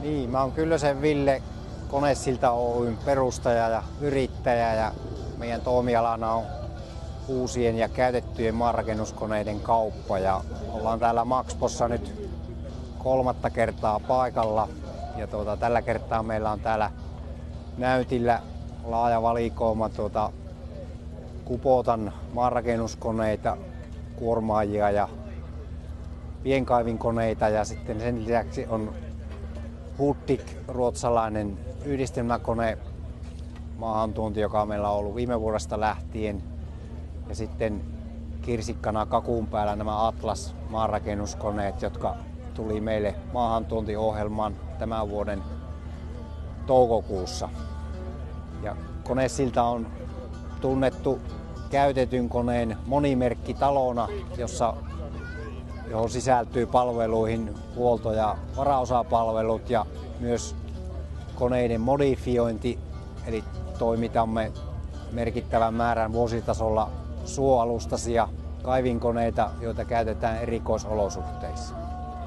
Niin, mä oon Kyllösen Ville, Konesilta Oyn perustaja ja yrittäjä ja meidän toimialana on uusien ja käytettyjen maanrakennuskoneiden kauppa ja ollaan täällä Maxpossa nyt 3. kertaa paikalla ja tällä kertaa meillä on täällä näytillä laaja valikoima Kupotan maanrakennuskoneita, kuormaajia ja pienkaivinkoneita ja sitten sen lisäksi on Hudik, ruotsalainen yhdistelmäkone maahantuonti, joka meillä on ollut viime vuodesta lähtien. Ja sitten kirsikkana kakun päällä nämä Atlas maanrakennuskoneet, jotka tuli meille maahantuontiohjelmaan tämän vuoden toukokuussa. Ja Konesilta on tunnettu käytetyn koneen monimerkkitalona, johon sisältyy palveluihin huolto- ja varaosapalvelut ja myös koneiden modifiointi, eli toimitamme merkittävän määrän vuositasolla suoalustaisia kaivinkoneita, joita käytetään erikoisolosuhteissa.